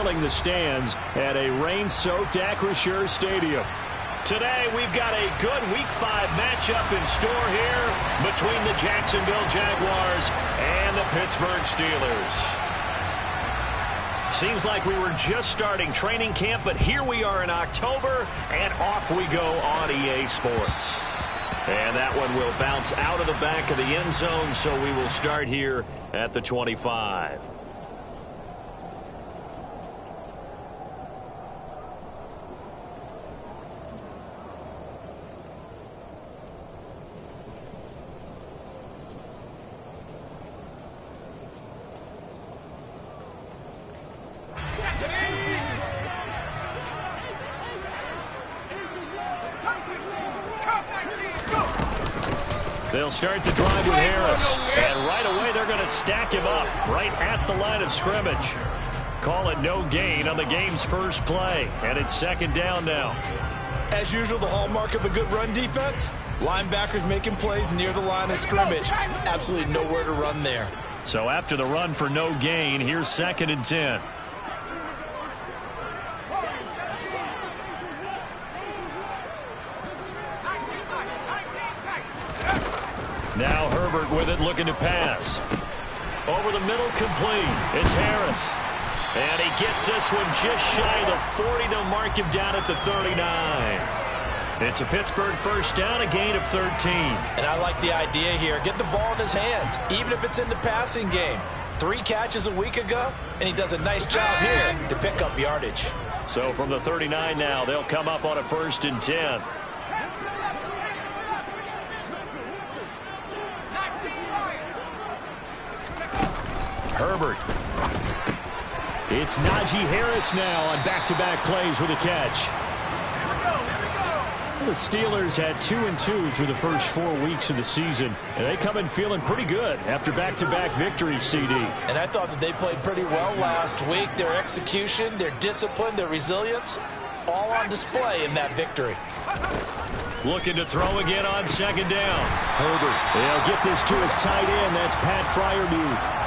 filling the stands at a rain-soaked Acrisure Stadium. Today, we've got a good Week 5 matchup in store here between the Jacksonville Jaguars and the Pittsburgh Steelers. Seems like we were just starting training camp, but here we are in October, and off we go on EA Sports. And that one will bounce out of the back of the end zone, so we will start here at the 25. They'll start the drive with Harris, and right away they're going to stack him up right at the line of scrimmage. Call it no gain on the game's first play, and it's second down now. As usual, the hallmark of a good run defense, linebackers making plays near the line of scrimmage. Absolutely nowhere to run there. So after the run for no gain, here's 2nd and 10. Now Herbert with it, looking to pass. Over the middle, complete. It's Harris. And he gets this one just shy of the 40. They'll mark him down at the 39. It's a Pittsburgh first down, a gain of 13. And I like the idea here. Get the ball in his hands, even if it's in the passing game. 3 catches a week ago, and he does a nice job here to pick up yardage. So from the 39 now, they'll come up on a 1st and 10. Herbert. It's Najee Harris now on back-to-back plays with a catch. The Steelers had 2-2 through the first 4 weeks of the season, and they come in feeling pretty good after back-to-back victories, CD. And I thought that they played pretty well last week. Their execution, their discipline, their resilience, all on display in that victory. Looking to throw again on 2nd down. Herbert. They'll get this to his tight end. That's Pat Freiermuth.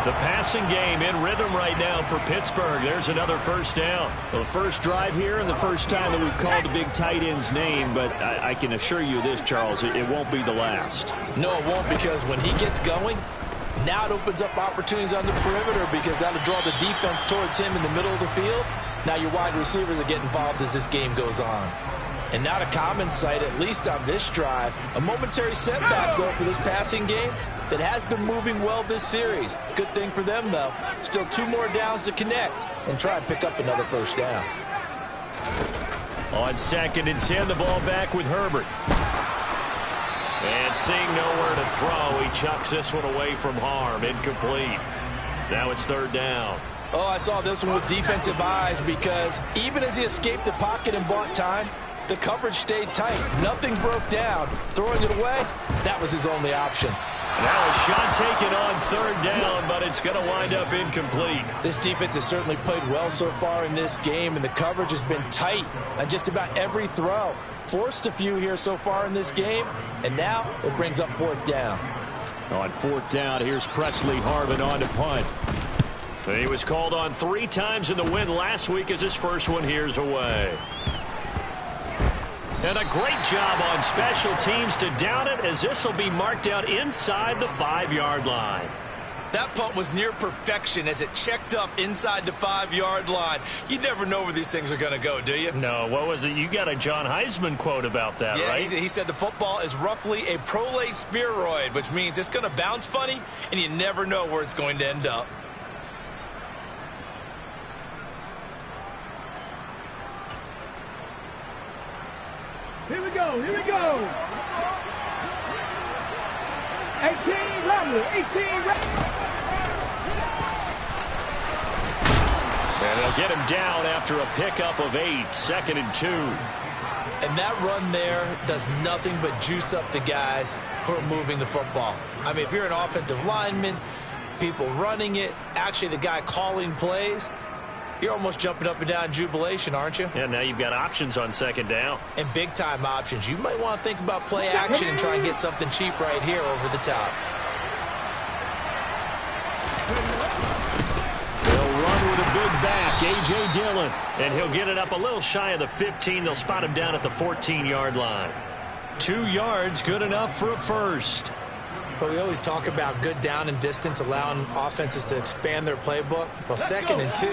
The passing game in rhythm right now for Pittsburgh. There's another first down. Well, the first drive here and the first time that we've called the big tight end's name, but I can assure you this, Charles, it won't be the last. No, it won't, because when he gets going, now it opens up opportunities on the perimeter, because that'll draw the defense towards him in the middle of the field. Now your wide receivers are getting involved as this game goes on. And not a common sight, at least on this drive. A momentary setback, though, for this passing game that has been moving well this series. Good thing for them, though. Still 2 more downs to connect and try and pick up another first down. On 2nd and 10, the ball back with Herbert. And seeing nowhere to throw, he chucks this one away from harm. Incomplete. Now it's 3rd down. Oh, I saw this one with defensive eyes, because even as he escaped the pocket and bought time, the coverage stayed tight. Nothing broke down. Throwing it away, that was his only option. Now a shot taken on 3rd down, but it's going to wind up incomplete. This defense has certainly played well so far in this game, and the coverage has been tight on just about every throw. Forced a few here so far in this game, and now it brings up 4th down. On 4th down, here's Presley Harvin on to punt. He was called on 3 times in the win last week, as his first one here's away. And a great job on special teams to down it, as this will be marked out inside the 5-yard line. That punt was near perfection as it checked up inside the 5-yard line. You never know where these things are going to go, do you? No, what was it? You got a John Heisman quote about that, yeah, right? He said the football is roughly a prolate spheroid, which means it's going to bounce funny, and you never know where it's going to end up. Here we go, here we go. 18 level, 18 level. And they'll get him down after a pickup of 8, 2nd and 2. And that run there does nothing but juice up the guys who are moving the football. I mean, if you're an offensive lineman, people running it, actually the guy calling plays, you're almost jumping up and down in jubilation, aren't you? Yeah, now you've got options on 2nd down. And big-time options. You might want to think about play action and try and get something cheap right here over the top. They'll run with a big back A.J. Dillon. And he'll get it up a little shy of the 15. They'll spot him down at the 14-yard line. 2 yards, good enough for a first. But we always talk about good down and distance, allowing offenses to expand their playbook. Well, 2nd and 2,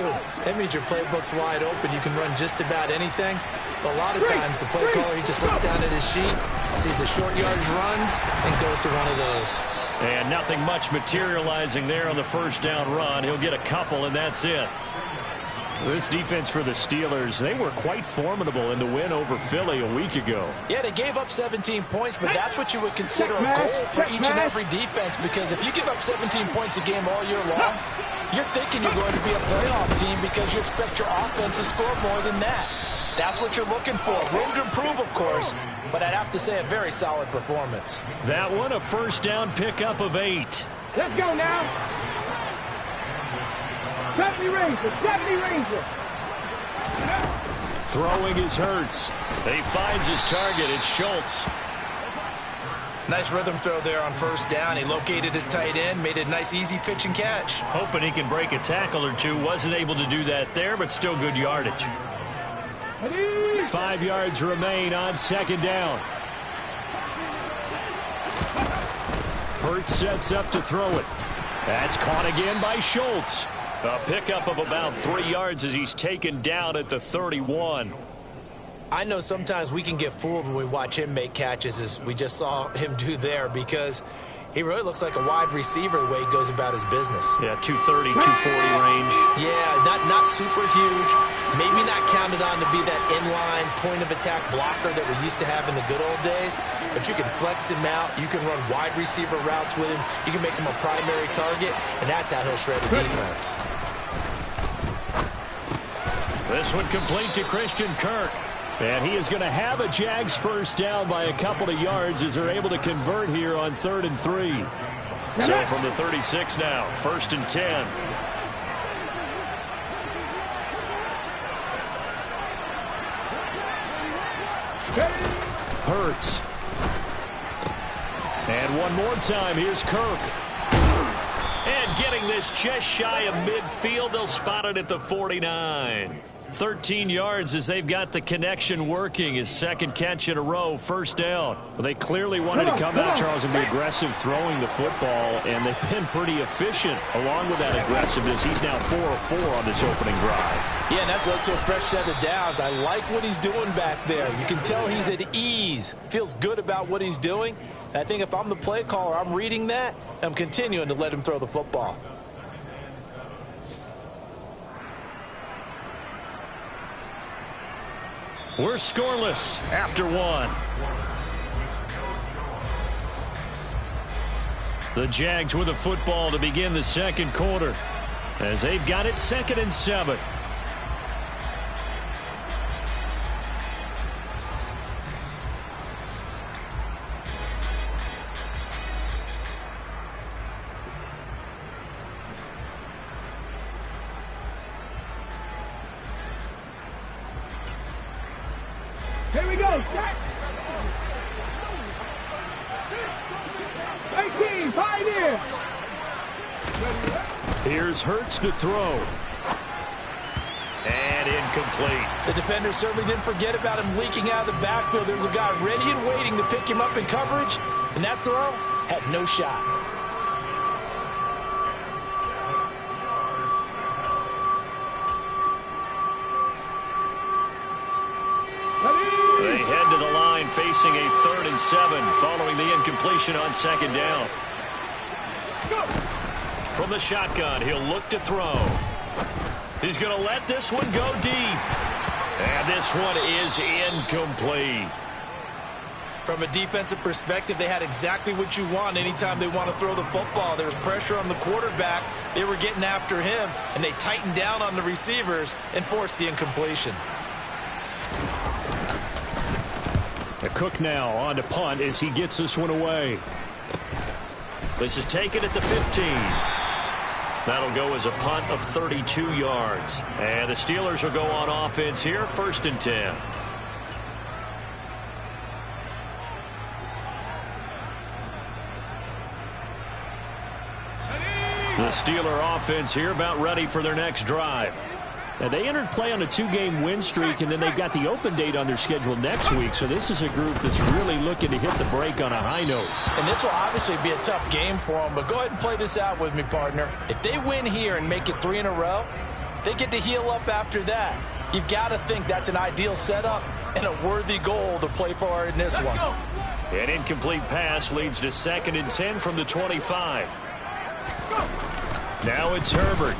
that means your playbook's wide open. You can run just about anything. But a lot of times, the play caller, he just looks down at his sheet, sees the short yardage runs, and goes to one of those. And nothing much materializing there on the first down run. He'll get a couple, and that's it. This defense for the Steelers, they were quite formidable in the win over Philly a week ago. Yeah, they gave up 17 points, but that's what you would consider a goal for each and every defense, because if you give up 17 points a game all year long, you're thinking you're going to be a playoff team because you expect your offense to score more than that. That's what you're looking for. Room to improve, of course, but I'd have to say a very solid performance. That one, a first down pickup of 8. Let's go now. 70 Ranger, 70 Ranger. Throwing is Hurts. He finds his target. It's Schultz. Nice rhythm throw there on first down. He located his tight end, made a nice easy pitch and catch. Hoping he can break a tackle or two. Wasn't able to do that there, but still good yardage. 5 yards remain on 2nd down. Hurts sets up to throw it. That's caught again by Schultz. A pickup of about 3 yards as he's taken down at the 31. I know sometimes we can get fooled when we watch him make catches, as we just saw him do there, because he really looks like a wide receiver the way he goes about his business. Yeah, 230, 240 range. Yeah, not super huge. Maybe not counted on to be that inline point-of-attack blocker that we used to have in the good old days. But you can flex him out. You can run wide receiver routes with him. You can make him a primary target, and that's how he'll shred the defense. This one complete to Christian Kirk. And he is going to have a Jags first down by a couple of yards as they're able to convert here on 3rd and 3. So from the 36 now, 1st and 10. Hurts. And one more time, here's Kirk. And getting this just shy of midfield, they'll spot it at the 49. 13 yards as they've got the connection working. His 2nd catch in a row, first down. Well, they clearly wanted to come out, Charles, and be aggressive throwing the football, and they've been pretty efficient along with that aggressiveness. He's now 4 of 4 on this opening drive. Yeah, and that's led to a fresh set of downs. I like what he's doing back there. You can tell he's at ease. Feels good about what he's doing. And I think if I'm the play caller, I'm reading that. I'm continuing to let him throw the football. We're scoreless after 1. The Jags with a football to begin the 2nd quarter as they've got it 2nd and 7. Here we go, set. 18, 5 here. Here's Hurts to throw. And incomplete. The defender certainly didn't forget about him leaking out of the backfield. There was a guy ready and waiting to pick him up in coverage, and that throw had no shot. They head to the line facing a 3rd and 7 following the incompletion on 2nd down. From the shotgun, he'll look to throw. He's going to let this one go deep. And this one is incomplete. From a defensive perspective, they had exactly what you want anytime they want to throw the football. There was pressure on the quarterback. They were getting after him, and they tightened down on the receivers and forced the incompletion. A Cook now on to punt as he gets this one away. This is taken at the 15. That'll go as a punt of 32 yards. And the Steelers will go on offense here, 1st and 10. The Steeler offense here about ready for their next drive. Now, they entered play on a 2-game win streak, and then they've got the open date on their schedule next week. So this is a group that's really looking to hit the break on a high note. And this will obviously be a tough game for them, but go ahead and play this out with me, partner. If they win here and make it 3 in a row, they get to heal up after that. You've got to think that's an ideal setup and a worthy goal to play for in this one. An incomplete pass leads to 2nd and 10 from the 25. Now it's Herbert.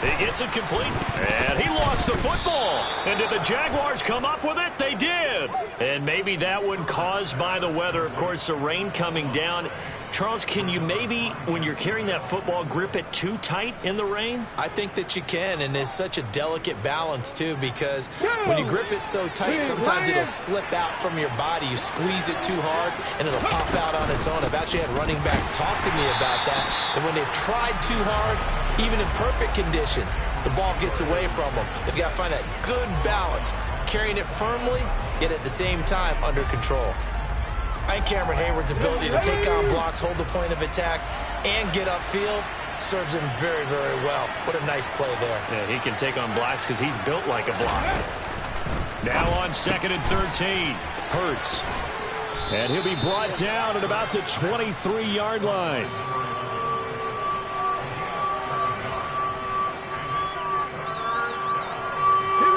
He gets it complete, and he lost the football. And did the Jaguars come up with it? They did. And maybe that one caused by the weather. Of course, the rain coming down. Charles, can you maybe, when you're carrying that football, grip it too tight in the rain? I think that you can, and it's such a delicate balance, too, because when you grip it so tight, sometimes it'll slip out from your body. You squeeze it too hard, and it'll pop out on its own. I've actually had running backs talk to me about that, that when they've tried too hard, even in perfect conditions, the ball gets away from them. They've got to find that good balance, carrying it firmly, yet at the same time under control. I think Cameron Hayward's ability to take on blocks, hold the point of attack, and get upfield serves him very, very well. What a nice play there. Yeah, he can take on blocks because he's built like a block. Now on 2nd and 13, Hurts. And he'll be brought down at about the 23-yard line.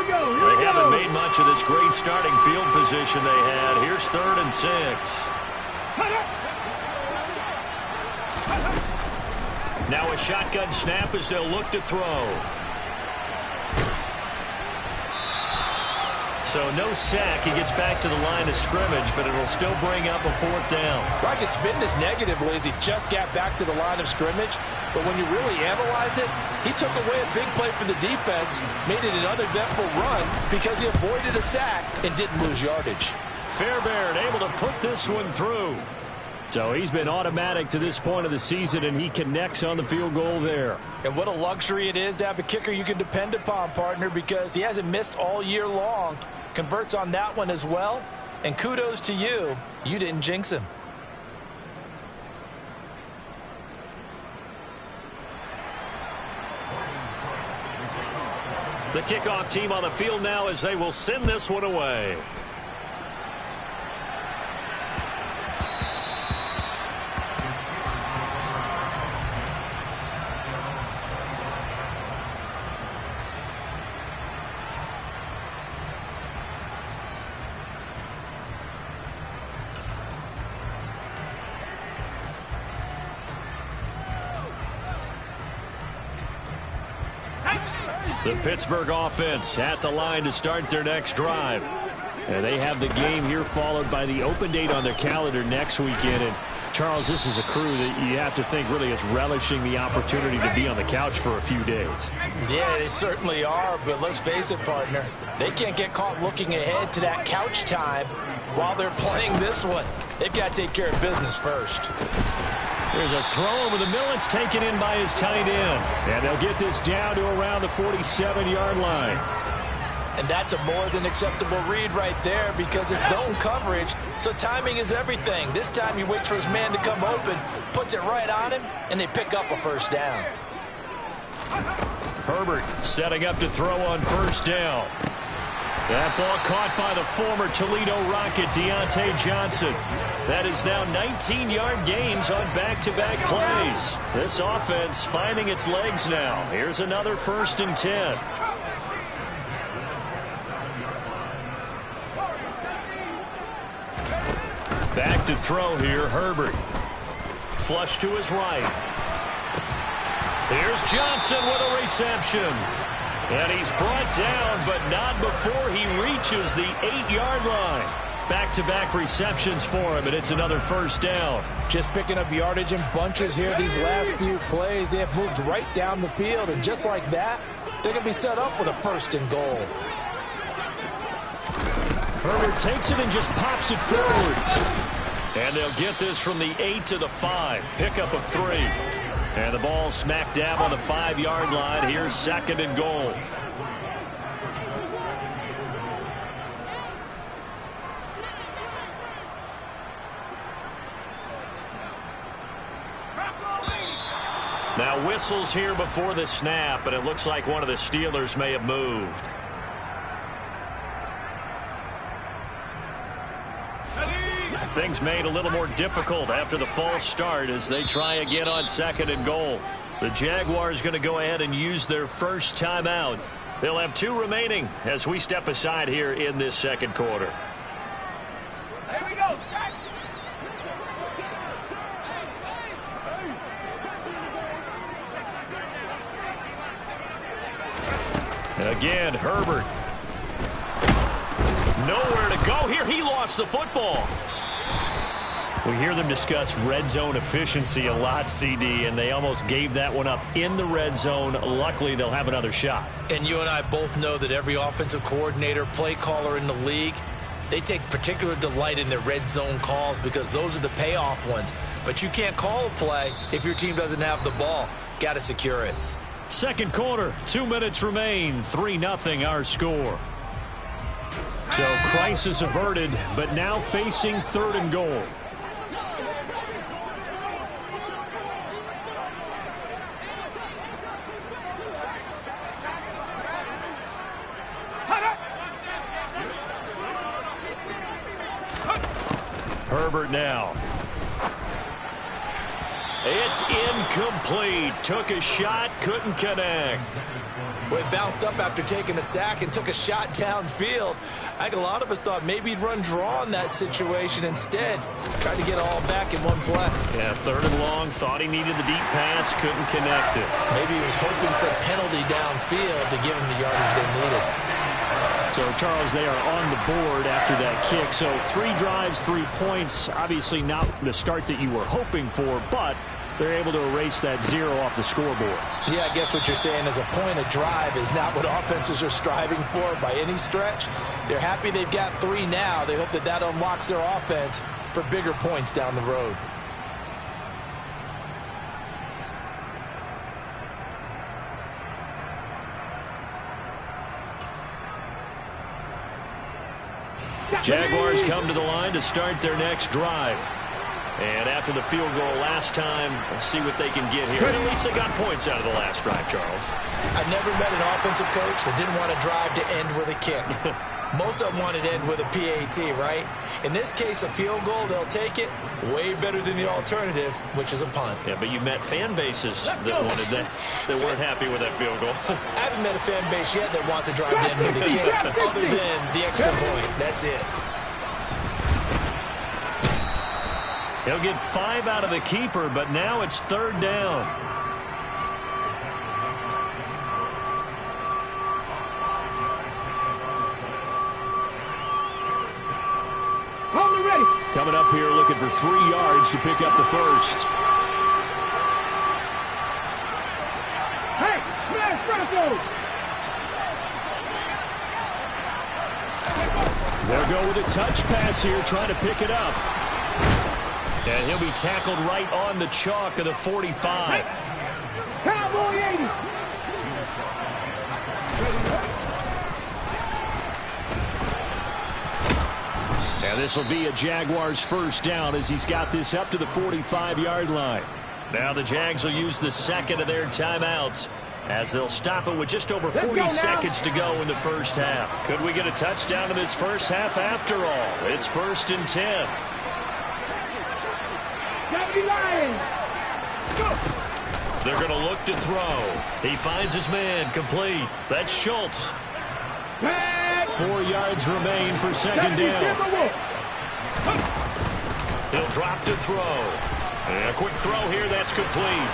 They haven't made much of this great starting field position they had. Here's 3rd and 6. Now a shotgun snap as they'll look to throw. So no sack. He gets back to the line of scrimmage, but it'll still bring up a 4th down. Rockets spin this negatively as he just got back to the line of scrimmage. But when you really analyze it, he took away a big play for the defense, made it an uneventful run because he avoided a sack and didn't lose yardage. Fairbairn able to put this one through. So he's been automatic to this point of the season, and he connects on the field goal there. And what a luxury it is to have a kicker you can depend upon, partner, because he hasn't missed all year long. Converts on that one as well. And kudos to you. You didn't jinx him. The kickoff team on the field now as they will send this one away. The Pittsburgh offense at the line to start their next drive. And they have the game here followed by the open date on their calendar next weekend. And Charles, this is a crew that you have to think really is relishing the opportunity to be on the couch for a few days. Yeah, they certainly are, but let's face it, partner. They can't get caught looking ahead to that couch time while they're playing this one. They've got to take care of business first. There's a throw over the middle. It's taken in by his tight end. And they'll get this down to around the 47-yard line. And that's a more than acceptable read right there because it's zone coverage, so timing is everything. This time he waits for his man to come open, puts it right on him, and they pick up a 1st down. Herbert setting up to throw on 1st down. That ball caught by the former Toledo Rocket, Deontay Johnson. That is now 19-yard gains on back-to-back plays. This offense finding its legs now. Here's another 1st and 10. Back to throw here, Herbert. Flush to his right. Here's Johnson with a reception. And he's brought down, but not before he reaches the 8-yard line. Back-to-back receptions for him, and it's another 1st down. Just picking up yardage in bunches here these last few plays. They have moved right down the field, and just like that, they're going to be set up with a 1st and goal. Herbert takes it and just pops it forward. And they'll get this from the 8 to the 5. Pickup of 3. And the ball smack dab on the 5-yard line. Here's 2nd and goal. Now whistles here before the snap, and it looks like one of the Steelers may have moved. Things made a little more difficult after the false start as they try again on 2nd and goal. The Jaguars going to go ahead and use their first timeout. They'll have 2 remaining as we step aside here in this 2nd quarter. Here we go, Jack. Again, Herbert. Nowhere to go here. He lost the football. We hear them discuss red zone efficiency a lot, CD, and they almost gave that one up in the red zone. Luckily, they'll have another shot. And you and I both know that every offensive coordinator, play caller in the league, they take particular delight in their red zone calls because those are the payoff ones. But you can't call a play if your team doesn't have the ball. Got to secure it. 2nd quarter, 2 minutes remain, 3-0 our score. So crisis averted, but now facing 3rd and goal. Herbert now. It's incomplete. Took a shot, couldn't connect. Well, he bounced up after taking a sack and took a shot downfield. I think a lot of us thought maybe he'd run draw in that situation instead. Tried to get it all back in one play. Yeah, 3rd and long. Thought he needed the deep pass, couldn't connect it. Maybe he was hoping for a penalty downfield to give him the yardage they needed. So, Charles, they are on the board after that kick. So 3 drives, 3 points. Obviously not the start that you were hoping for, but they're able to erase that 0 off the scoreboard. Yeah, I guess what you're saying is a point of drive is not what offenses are striving for by any stretch. They're happy they've got 3 now. They hope that that unlocks their offense for bigger points down the road. Jaguars come to the line to start their next drive. And after the field goal last time, we'll see what they can get here. At least they got points out of the last drive, Charles. I've never met an offensive coach that didn't want a drive to end with a kick. Most of them wanted to end with a PAT, right? In this case, a field goal, they'll take it. Way better than the alternative, which is a punt. Yeah, but you met fan bases that wanted that, that weren't happy with that field goal. I haven't met a fan base yet that wants a drive to end with a kick, other than the extra point. That's it. He'll get 5 out of the keeper, but now it's 3rd down. Hold it ready. Coming up here looking for 3 yards to pick up the first. Hey, smash Bronco. They'll go with a touch pass here, trying to pick it up. And he'll be tackled right on the chalk of the 45. Cowboy 80. And this will be a Jaguars first down as he's got this up to the 45-yard line. Now the Jags will use the 2nd of their timeouts as they'll stop it with just over 40 seconds to go in the first half. Could we get a touchdown in this first half after all? It's 1st and 10. They're going to look to throw. He finds his man complete. That's Schultz. 4 yards remain for 2nd down. He'll drop to throw. And a quick throw here. That's complete.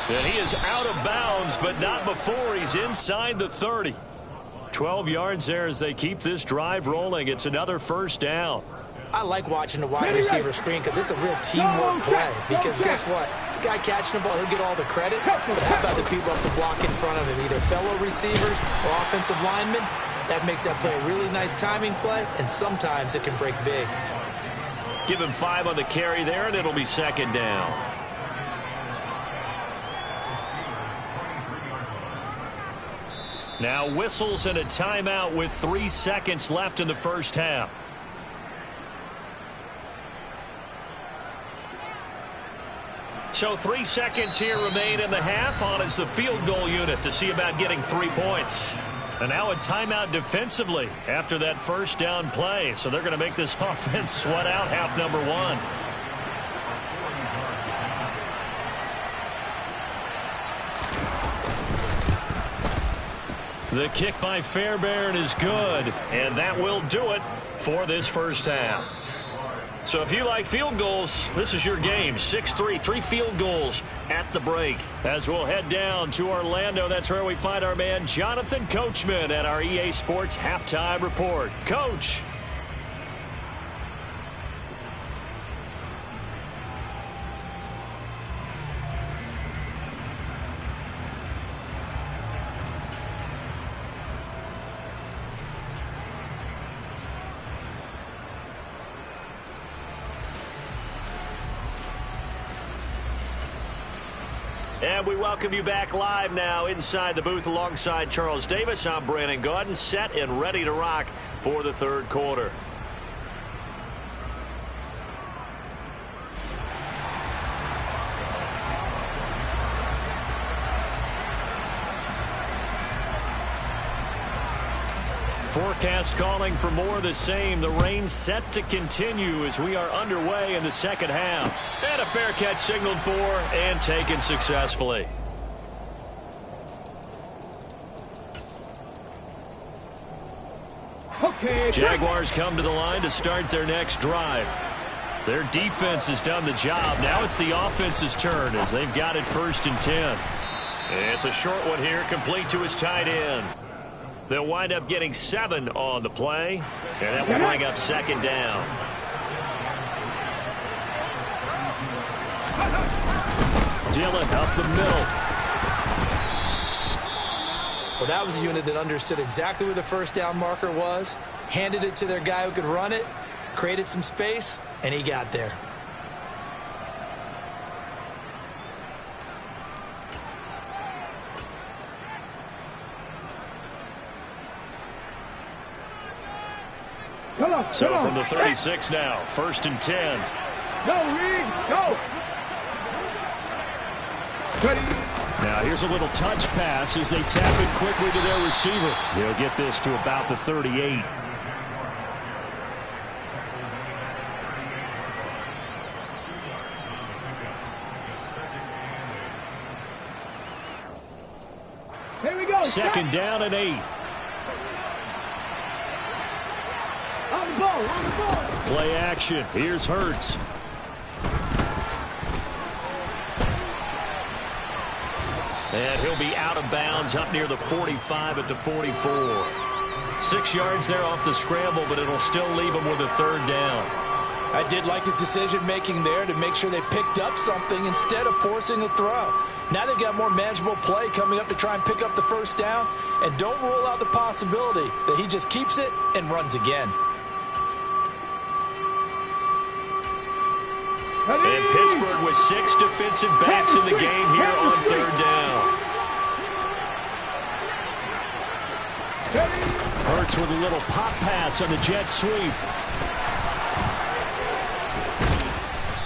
And he is out of bounds, but not before he's inside the 30. 12 yards there as they keep this drive rolling. It's another first down. I like watching the wide receiver screen because it's a real teamwork play. Because guess what? The guy catching the ball, he'll get all the credit. But how about the people up to block in front of him, either fellow receivers or offensive linemen? That makes that play a really nice timing play, and sometimes it can break big. Give him 5 on the carry there, and it'll be 2nd down. Now whistles and a timeout with 3 seconds left in the first half. So 3 seconds here remain in the half. On is the field goal unit to see about getting 3 points. And now a timeout defensively after that first down play. So they're going to make this offense sweat out half number 1. The kick by Fairbairn is good, and that will do it for this first half. So if you like field goals, this is your game. 6-3, 3 field goals at the break. As we'll head down to Orlando, that's where we find our man Jonathan Coachman at our EA Sports Halftime Report. Coach. And we welcome you back live now inside the booth alongside Charles Davis. I'm Brandon Gaudin, set and ready to rock for the third quarter. Forecast calling for more of the same. The rain set to continue as we are underway in the second half. And a fair catch signaled for and taken successfully. Okay. Jaguars come to the line to start their next drive. Their defense has done the job. Now it's the offense's turn as they've got it 1st and 10. It's a short one here, complete to his tight end. They'll wind up getting 7 on the play, and that will bring up 2nd down. Dillon up the middle. Well, that was a unit that understood exactly where the first down marker was, handed it to their guy who could run it, created some space, and he got there. So from the 36 now, 1st and 10. Go, Reed, go. Ready. Now here's a little touch pass as they tap it quickly to their receiver. He'll get this to about the 38. Here we go. 2nd down and 8. On the ball, on the ball. Play action. Here's Hurts. And he'll be out of bounds up near the 45 at the 44. 6 yards there off the scramble, but it'll still leave him with a 3rd down. I did like his decision-making there to make sure they picked up something instead of forcing a throw. Now they've got more manageable play coming up to try and pick up the 1st down, and don't rule out the possibility that he just keeps it and runs again. And Pittsburgh with 6 defensive backs in the game here on 3rd down. Hurts with a little pop pass on the jet sweep.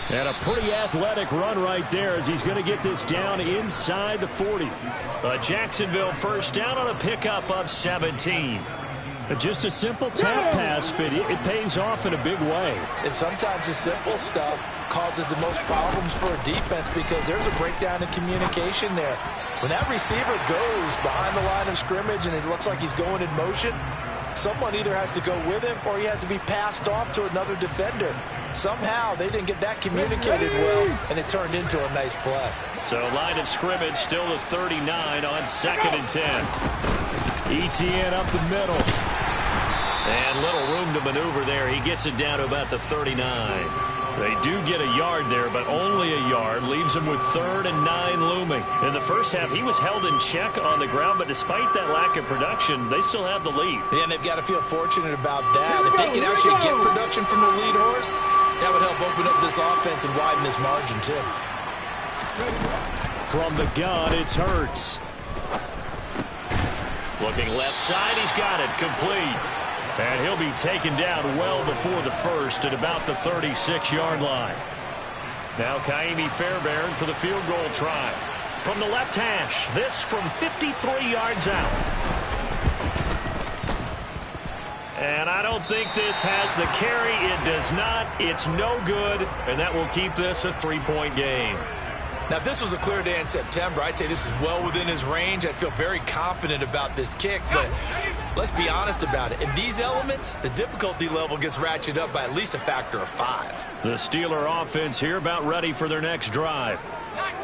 And a pretty athletic run right there as he's going to get this down inside the 40. A Jacksonville 1st down on a pickup of 17. Just a simple tap pass, but it pays off in a big way. And sometimes the simple stuff causes the most problems for a defense because there's a breakdown in communication there. When that receiver goes behind the line of scrimmage and it looks like he's going in motion, someone either has to go with him or he has to be passed off to another defender. Somehow they didn't get that communicated well, and it turned into a nice play. So line of scrimmage still the 39 on 2nd and 10. ETN up the middle. And little room to maneuver there. He gets it down to about the 39. They do get a yard there, but only a yard. Leaves him with 3rd and 9 looming. In the first half, he was held in check on the ground, but despite that lack of production, they still have the lead. Yeah, and they've got to feel fortunate about that. If they can actually get production from their lead horse, that would help open up this offense and widen this margin, too. From the gun, it's Hurts. Looking left side, he's got it. Complete. And he'll be taken down well before the 1st at about the 36-yard line. Now Kaimi Fairbairn for the field goal try. From the left hash, this from 53 yards out. And I don't think this has the carry. It does not. It's no good, and that will keep this a 3-point game. Now, if this was a clear day in September, I'd say this is well within his range. I'd feel very confident about this kick, but let's be honest about it. In these elements, the difficulty level gets ratcheted up by at least a factor of 5. The Steeler offense here about ready for their next drive.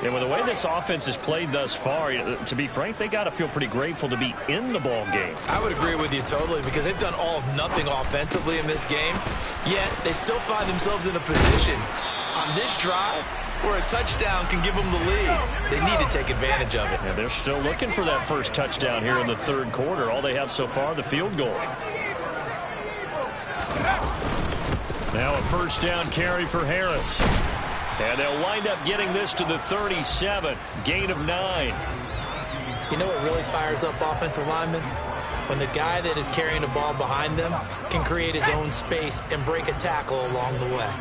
And with the way this offense has played thus far, to be frank, they got to feel pretty grateful to be in the ball game. I would agree with you totally because they've done all of nothing offensively in this game, yet they still find themselves in a position on this drive where a touchdown can give them the lead. They need to take advantage of it. And they're still looking for that first touchdown here in the third quarter. All they have so far, the field goal. Now a first down carry for Harris. And they'll wind up getting this to the 37. Gain of 9. You know what really fires up offensive linemen? When the guy that is carrying the ball behind them can create his own space and break a tackle along the way.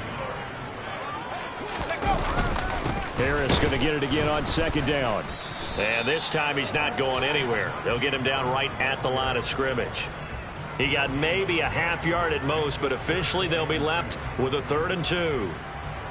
Harris going to get it again on second down. And this time he's not going anywhere. They'll get him down right at the line of scrimmage. He got maybe a half yard at most, but officially they'll be left with a 3rd and 2.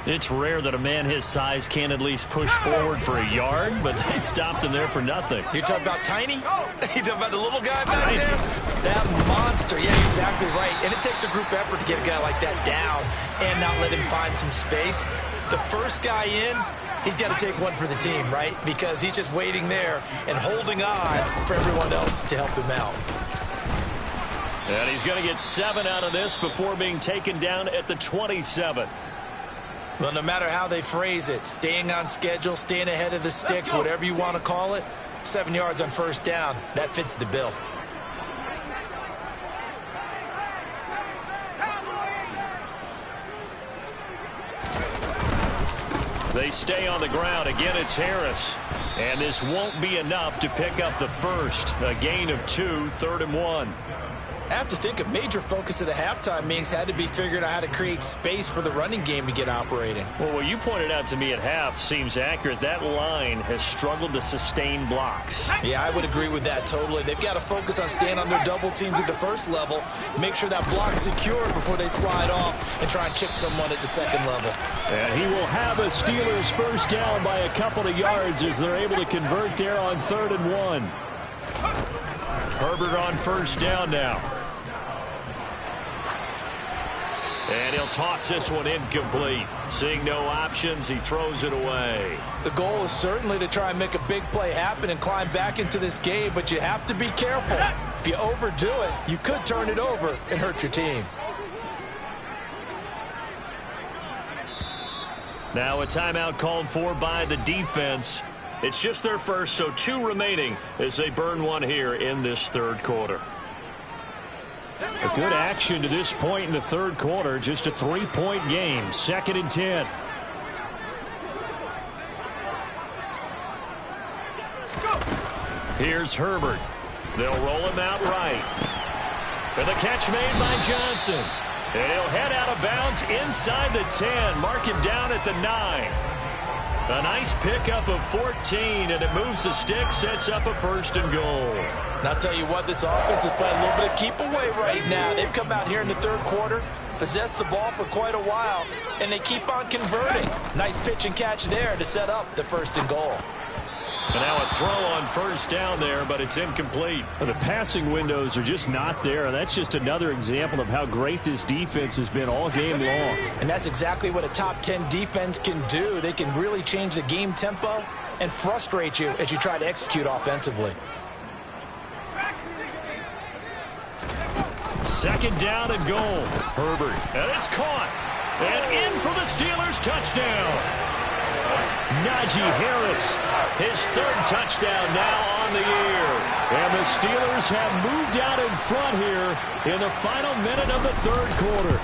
It's rare that a man his size can at least push forward for a yard, but they stopped him there for nothing. You're talking about Tiny? You're talking about the little guy back there? That monster. Yeah, you're exactly right. And it takes a group effort to get a guy like that down and not let him find some space. The first guy in, he's got to take one for the team, right? Because he's just waiting there and holding on for everyone else to help him out. And he's going to get 7 out of this before being taken down at the 27. Well, no matter how they phrase it, staying on schedule, staying ahead of the sticks, whatever you want to call it, 7 yards on first down, that fits the bill. They stay on the ground. Again, it's Harris. And this won't be enough to pick up the first. A gain of 2, 3rd and 1. I have to think a major focus of the halftime meetings had to be figuring out how to create space for the running game to get operating. Well, what you pointed out to me at half seems accurate. That line has struggled to sustain blocks. Yeah, I would agree with that totally. They've got to focus on staying on their double teams at the first level, make sure that block's secure before they slide off and try and chip someone at the second level. And he will have a Steelers first down by a couple of yards as they're able to convert there on 3rd and 1. Herbert on first down now. And he'll toss this one incomplete. Seeing no options, he throws it away. The goal is certainly to try and make a big play happen and climb back into this game, but you have to be careful. If you overdo it, you could turn it over and hurt your team. Now a timeout called for by the defense. It's just their first, so 2 remaining as they burn one here in this third quarter. A good action to this point in the third quarter. Just a 3-point game. 2nd and 10. Here's Herbert. They'll roll him out right. And the catch made by Johnson. And he'll head out of bounds inside the 10. Mark him down at the 9. A nice pickup of 14, and it moves the stick, sets up a 1st and goal. And I'll tell you what, this offense is playing a little bit of keep away right now. They've come out here in the third quarter, possessed the ball for quite a while, and they keep on converting. Nice pitch and catch there to set up the 1st and goal. And now a throw on first down there, but it's incomplete. The passing windows are just not there. That's just another example of how great this defense has been all game long. And that's exactly what a top 10 defense can do. They can really change the game tempo and frustrate you as you try to execute offensively. 2nd down and goal. Herbert. And it's caught. And in for the Steelers touchdown. Najee Harris, his 3rd touchdown now on the year. And the Steelers have moved out in front here in the final minute of the third quarter.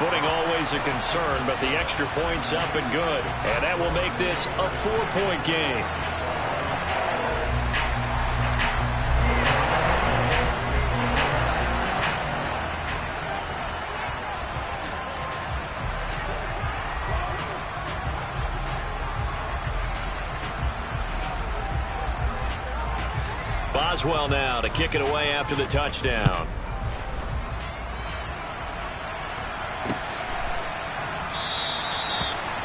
Footing always a concern, but the extra point's up and good. And that will make this a 4-point game. Boswell now to kick it away after the touchdown.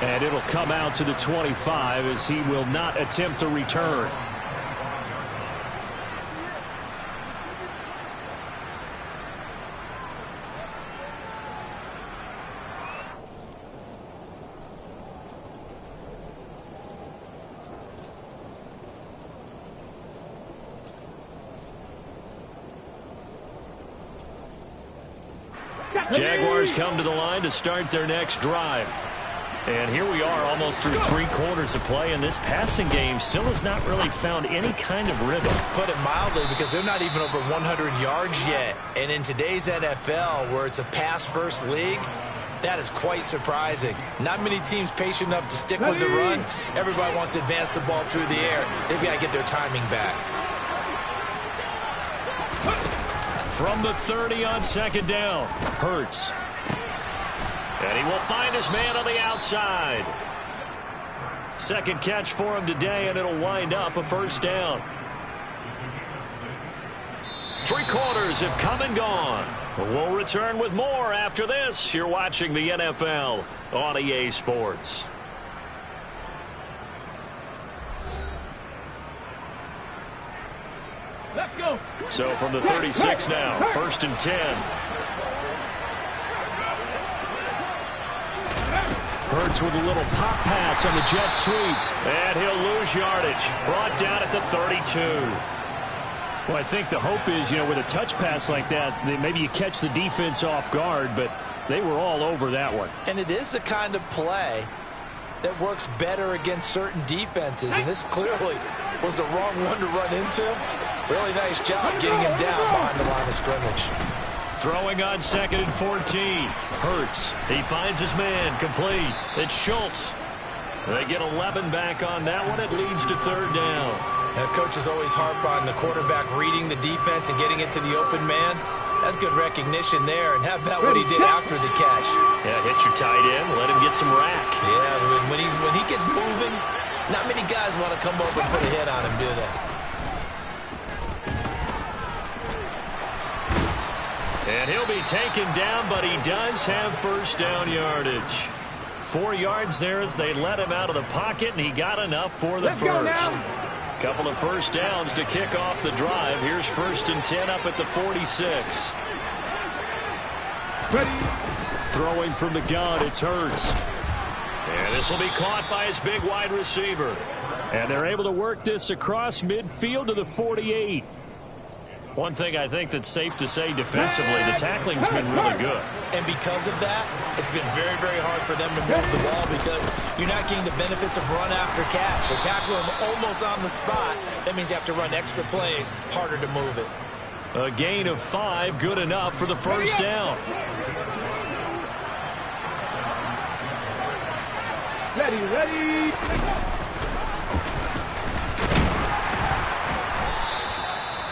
And it'll come out to the 25 as he will not attempt a return. Jaguars come to the line to start their next drive. And here we are almost through 3 quarters of play, and this passing game still has not really found any kind of rhythm. Put it mildly, because they're not even over 100 yards yet. And in today's NFL, where it's a pass-first league, that is quite surprising. Not many teams patient enough to stick with the run. Everybody wants to advance the ball through the air. They've got to get their timing back. From the 30 on second down, Hurts. And he will find his man on the outside. Second catch for him today, and it'll wind up a first down. 3 quarters have come and gone. We'll return with more after this. You're watching the NFL on EA Sports. Let's go. So from the 36 now, 1st and 10. Hurts with a little pop pass on the jet sweep. And he'll lose yardage. Brought down at the 32. Well, I think the hope is, with a touch pass like that, maybe you catch the defense off guard, but they were all over that one. And it is the kind of play that works better against certain defenses, and this clearly was the wrong one to run into. Really nice job getting him down behind the line of scrimmage. Throwing on 2nd and 14. Hurts. He finds his man. Complete. It's Schultz. They get 11 back on that one. It leads to 3rd down. Now, coaches always harp on the quarterback reading the defense and getting it to the open man. That's good recognition there. And how about what he did after the catch? Yeah, hit your tight end. Let him get some rack. Yeah, when he gets moving, not many guys want to come over and put a hit on him, do they? And he'll be taken down, but he does have first down yardage. 4 yards there as they let him out of the pocket, and he got enough for the first. Couple of first downs to kick off the drive. Here's 1st and 10 up at the 46. Throwing from the gun, it's Hurts. And this will be caught by his big wide receiver. And they're able to work this across midfield to the 48. One thing I think that's safe to say defensively, the tackling's been really good. And because of that, it's been very, very hard for them to move the ball because you're not getting the benefits of run after catch. So tackle them almost on the spot. That means you have to run extra plays, harder to move it. A gain of 5, good enough for the first down. Ready.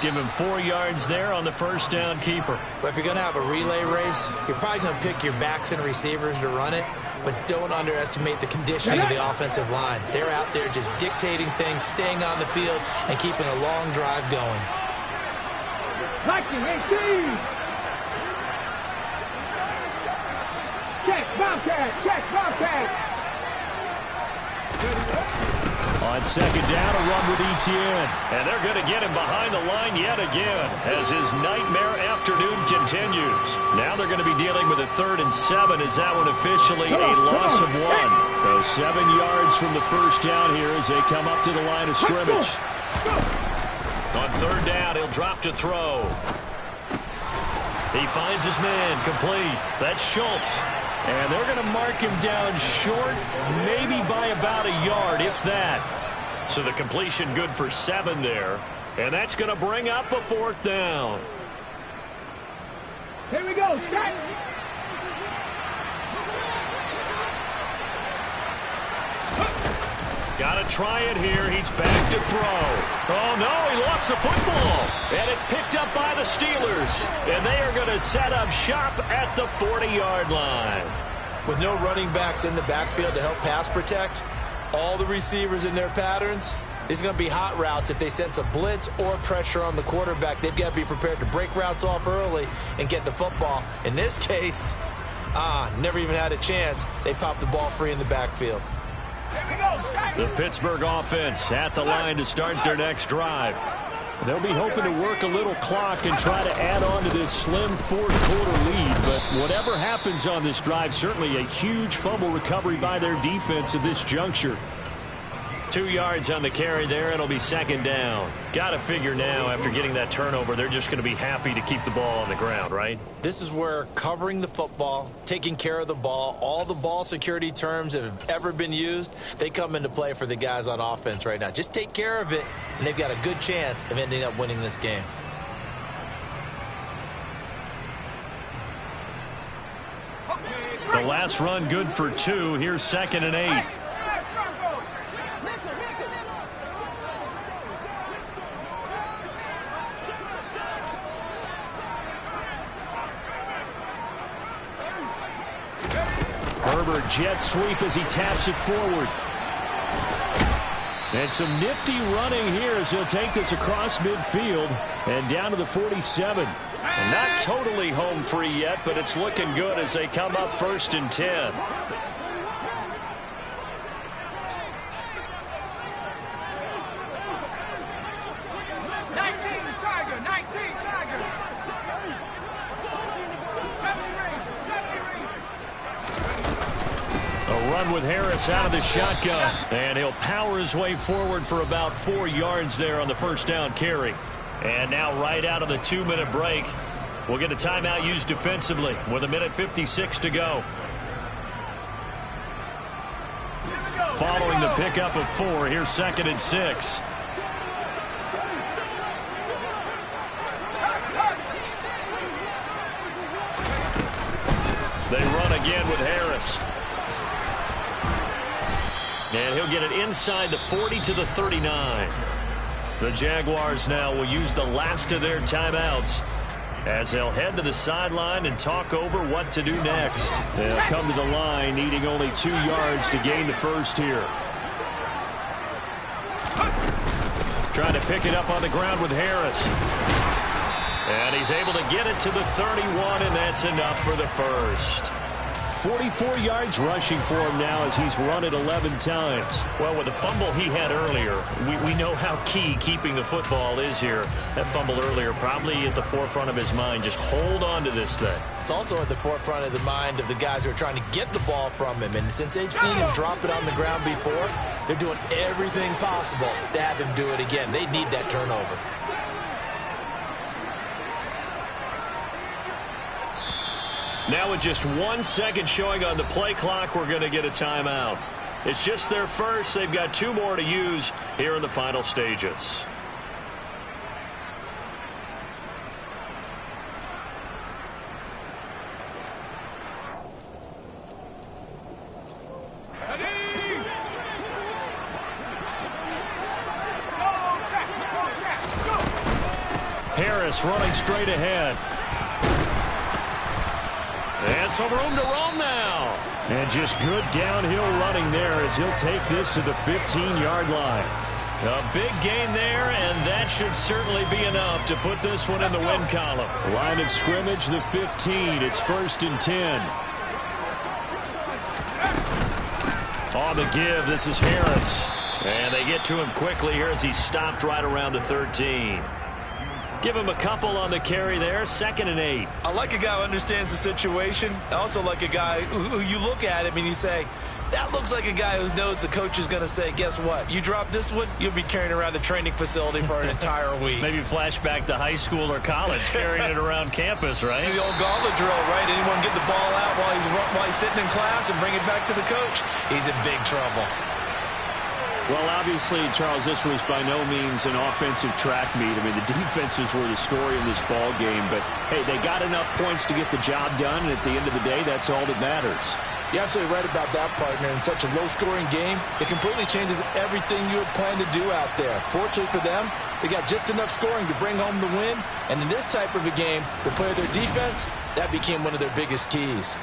Give him 4 yards there on the first down keeper. But if you're going to have a relay race, you're probably going to pick your backs and receivers to run it, but don't underestimate the condition of the offensive line. They're out there just dictating things, staying on the field, and keeping a long drive going. Catch, Bobcat. On second down, a run with Etienne. And they're going to get him behind the line yet again as his nightmare afternoon continues. Now they're going to be dealing with a 3rd and 7 as that one officially a loss of 1. So 7 yards from the first down here as they come up to the line of scrimmage. On 3rd down, he'll drop to throw. He finds his man, complete. That's Schultz. And they're going to mark him down short, maybe by about a yard, if that. So the completion good for 7 there. And that's going to bring up a 4th down. Here we go, set. Got to try it here. He's back to throw. Oh, no, he lost the football. And it's picked up by the Steelers. And they are going to set up shop at the 40-yard line. With no running backs in the backfield to help pass protect, all the receivers in their patterns, These are going to be hot routes. If they sense a blitz or pressure on the quarterback, they've got to be prepared to break routes off early and get the football. In this case, never even had a chance. They popped the ball free in the backfield. The Pittsburgh offense at the line to start their next drive. They'll be hoping to work a little clock and try to add on to this slim fourth-quarter lead. But whatever happens on this drive, certainly a huge fumble recovery by their defense at this juncture. 2 yards on the carry there. It'll be second down. Got to figure now, after getting that turnover, they're just going to be happy to keep the ball on the ground, right? This is where covering the football, taking care of the ball, all the ball security terms that have ever been used, they come into play for the guys on offense right now. Just take care of it, and they've got a good chance of ending up winning this game. The last run good for 2. Here's 2nd and 8. Herbert jet sweep as he taps it forward. And some nifty running here as he'll take this across midfield and down to the 47. And not totally home free yet, but it's looking good as they come up 1st and 10. With Harris out of the shotgun, and he'll power his way forward for about 4 yards there on the first down carry. And now right out of the 2-minute break, we'll get a timeout used defensively with 1:56 to go. Following the pickup of 4, here's 2nd and 6. They run again with Harris. And he'll get it inside the 40 to the 39. The Jaguars now will use the last of their timeouts as they'll head to the sideline and talk over what to do next. They'll come to the line needing only 2 yards to gain the first here. Trying to pick it up on the ground with Harris. And he's able to get it to the 31, and that's enough for the first. 44 yards rushing for him now as he's run it 11 times. Well, with the fumble he had earlier, we know how key keeping the football is here. That fumble earlier probably at the forefront of his mind. Just hold on to this thing. It's also at the forefront of the mind of the guys who are trying to get the ball from him. And since they've seen him drop it on the ground before, they're doing everything possible to have him do it again. They need that turnover. Now with just 1 second showing on the play clock, we're going to get a timeout. It's just their first. They've got 2 more to use here in the final stages. Harris running straight ahead. And some room to roam now. And just good downhill running there as he'll take this to the 15-yard line. A big gain there, and that should certainly be enough to put this one in the win column. Line of scrimmage, the 15. It's 1st and 10. On the give, this is Harris. And they get to him quickly here as he stopped right around the 13. Give him a couple on the carry there. 2nd and 8. I like a guy who understands the situation. I also like a guy who you look at him and you say, that looks like a guy who knows the coach is going to say, guess what? You drop this one, you'll be carrying around the training facility for an entire week. Maybe flashback to high school or college, carrying it around campus, right? The old gauntlet drill, right? Anyone get the ball out while he's sitting in class and bring it back to the coach? He's in big trouble. Well, obviously, Charles, this was by no means an offensive track meet. I mean, the defenses were the story in this ball game. But, hey, they got enough points to get the job done. And at the end of the day, that's all that matters. You're absolutely right about that, partner. In such a low-scoring game, it completely changes everything you had planned to do out there. Fortunately for them, they got just enough scoring to bring home the win. And in this type of a game, to play their defense, that became one of their biggest keys.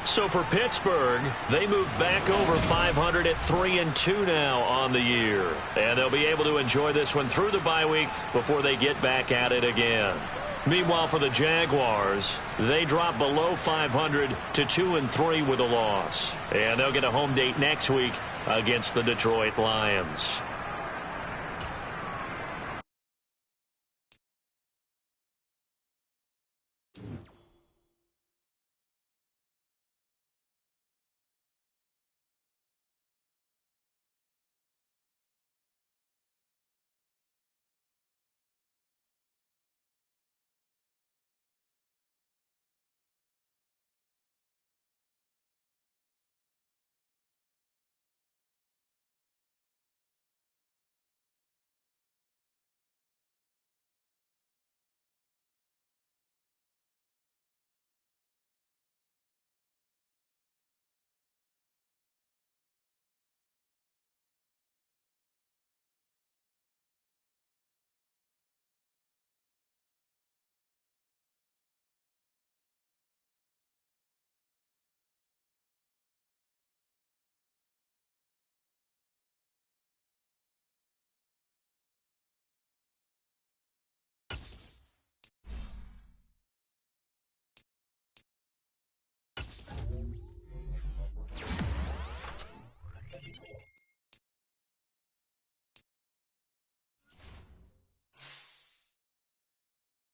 So for Pittsburgh, they move back over 500 at 3-2 now on the year. And they'll be able to enjoy this one through the bye week before they get back at it again. Meanwhile, for the Jaguars, they drop below 500 to 2-3 with a loss. And they'll get a home date next week against the Detroit Lions.